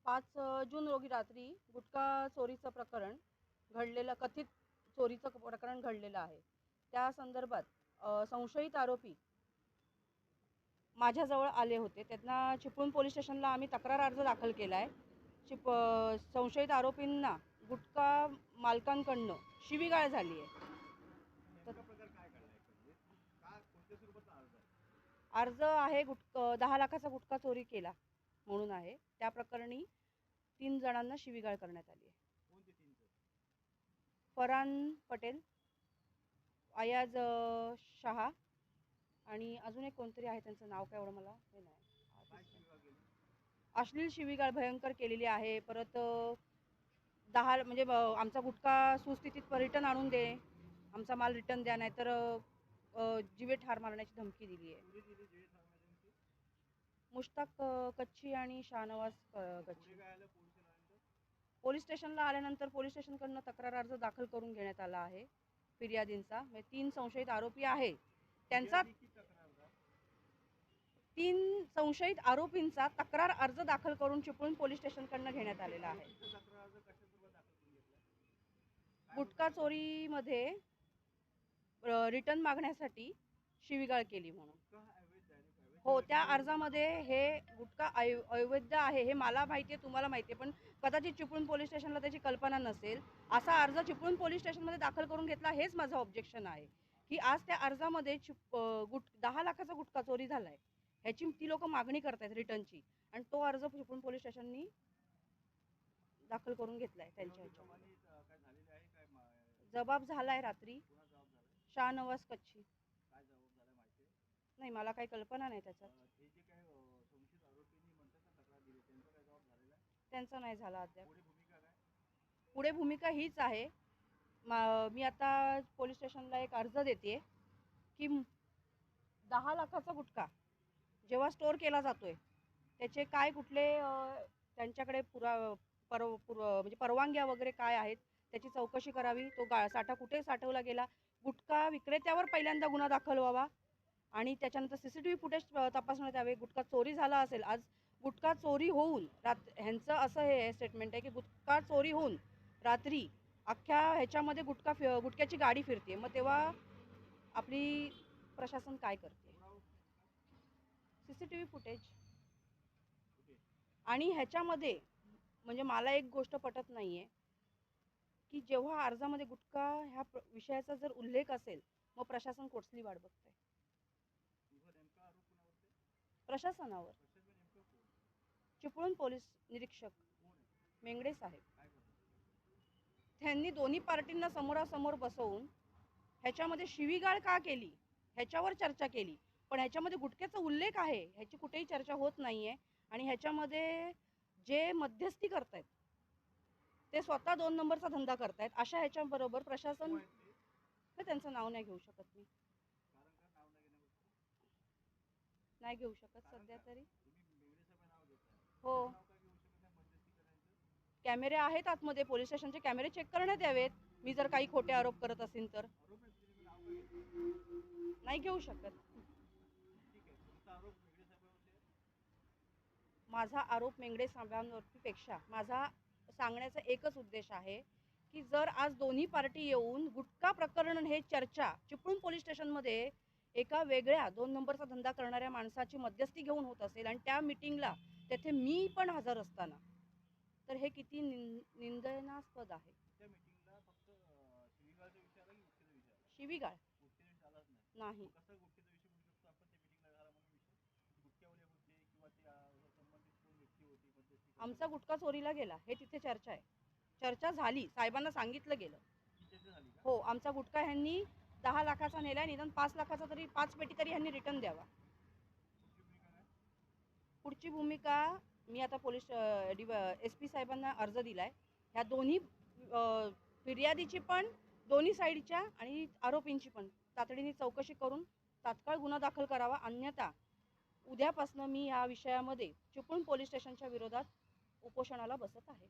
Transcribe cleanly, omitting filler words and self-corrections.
5 जून रोजी रात्री गुटखा चोरीचं प्रकरण घडलेलं, कथित चोरीचं प्रकरण घडलेलं आहे. त्या संदर्भात संशयित आरोपी माझ्याजवळ आले होते. त्यांना चिपळूण पोलीस स्टेशनला आम्ही तक्रार अर्ज दाखल केला आहे. संशयित आरोपींना गुटखा मालकांकडनं शिवीगाळ झाली आहे. अर्ज आहे 10 लाखाचा गुटखा चोरी केला म्हणून आहे. त्या प्रकरणी 3 जणांना शिवीगाळ करण्यात आली आहे. फरहान पटेल, अयाज शहा आणि अजून एक कोणतरी आहे, त्यांचं नाव काय एवढं मला हे नाही. अश्लील शिवीगाळ भयंकर केलेली आहे. परत 10 म्हणजे आमचा गुटखा सुस्थितीत रिटर्न आणून दे, आमचा माल रिटर्न द्या, नाहीतर जीवे ठार मारण्याची धमकी दिली आहे. मुश्ताक कच्ची आणि शाहनवाज कच्ची पोलीस स्टेशनला आल्यानंतर पोलीस स्टेशनकडनं तक्रार अर्ज दाखल करून घेण्यात आला आहे फिर्यादींचा. म्हणजे 3 संशयित आरोपी आहे, त्यांचा 3 संशयित आरोपींचा तक्रार अर्ज दाखल करून चिपळूण पोलीस स्टेशनकडनं घेण्यात आलेला आहे. गुटखा चोरीमध्ये रिटर्न मागण्यासाठी शिवीगाळ केली म्हणून. हो, त्या अर्जामध्ये हे गुटखा अवैध आहे हे मला माहिती आहे, तुम्हाला माहिती आहे, पण कदाचित चिपळूण पोलीस स्टेशनला त्याची कल्पना नसेल. असा अर्ज चिपळूण पोलीस स्टेशनमध्ये दाखल करून घेतला, हेच माझं ऑब्जेक्शन आहे. की आज त्या अर्जामध्ये 10 लाखाचा गुटखा चोरी झाला आहे, ह्याची ती लोक मागणी करतायत रिटर्नची, आणि तो अर्ज चिपळूण पोलीस स्टेशननी दाखल करून घेतलाय त्यांच्या ह्याच्यामध्ये. जबाब झालाय रात्री. शाहनवाज कच्ची. नाही, मला काही कल्पना नाही त्याच्यात. त्यांचा नाही झाला अद्याप. पुढे भूमिका हीच आहे. मी आता पोलीस स्टेशनला एक अर्ज देते की 10 लाखाचा गुटखा जेव्हा स्टोअर केला जातोय त्याचे काय कुठले त्यांच्याकडे म्हणजे परवानग्या वगैरे काय आहेत त्याची चौकशी करावी. तो साठा कुठे साठवला गेला, गुटखा विक्रेत्यावर पहिल्यांदा गुन्हा दाखल व्हावा आणि त्याच्यानंतर CCTV फुटेज तपासण्यात यावे. गुटखा चोरी झाला असेल, आज गुटखा चोरी होऊन ह्यांचं असं हे स्टेटमेंट आहे की गुटखा चोरी होऊन रात्री अख्ख्या ह्याच्यामध्ये गुटख्याची गाडी फिरते, मग तेव्हा आपली प्रशासन काय करते. CCTV footage. आणि ह्याच्यामध्ये म्हणजे मला एक गोष्ट पटत नाहीये की जेव्हा अर्जामध्ये गुटखा ह्या विषयाचा जर उल्लेख असेल, मग प्रशासन कोठली वाट बघतंय. प्रशासनावर. चिपळूण पोलीस निरीक्षक मेंगडे साहेब, त्यांनी दोन्ही पार्टींना समोरासमोर बसवून ह्याच्यामध्ये शिवीगाळ का केली ह्याच्यावर चर्चा केली, पण ह्याच्यामध्ये गुटख्याचा उल्लेख आहे ह्याची कुठेही चर्चा होत नाहीये. आणि ह्याच्यामध्ये जे मध्यस्थी करतायत ते स्वतः 2 नंबरचा धंदा करतायत. अशा ह्याच्याबरोबर प्रशासन, त्यांचं नाव नाही घेऊ शकत मी, नाही घेऊ शकत सध्या तरी. हो, कॅमेरे आहेत आतमध्ये, पोलीस स्टेशनचे कॅमेरे चेक करण्यात यावेत. मी जर काही खोटे आरोप करत असेल तर नाही घेऊ शकत. माझा आरोप मेंगडे साहेबांवरती पेक्षा माझा सांगण्याचा एकच उद्देश आहे की जर आज दोन्ही पार्टी येऊन गुटखा प्रकरण हे चर्चा चिपळूण पोलीस स्टेशनमध्ये एका वेगळ्या 2 नंबरचा धंदा करणाऱ्या माणसाची मध्यस्थी घेऊन होत असेल आणि त्या मीटिंगला तेथे मी पण हजर असताना, तर हे किती निंदनास्पद आहे. शिवीगाळ नाही. आमचा गुटखा चोरीला गेला हे तिथे चर्चा आहे, चर्चा झाली, साहेबांना सांगितलं गेलं. हो, आमचा गुटखा ह्यांनी 10 लाखाचा नेलाय, निदान 5 लाखाचा तरी 5 पेटी तरी ह्यांनी रिटर्न द्यावा. पुढची भूमिका मी आता पोलीस SP साहेबांना अर्ज दिलाय. ह्या दोन्ही फिर्यादीची पण, दोन्ही साईडच्या आणि आरोपींची पण तातडीने चौकशी करून तात्काळ गुन्हा दाखल करावा, अन्यथा उद्यापासून मी या विषयामध्ये चिपळूण पोलीस स्टेशनच्या विरोधात उपोषणाला बसत आहे.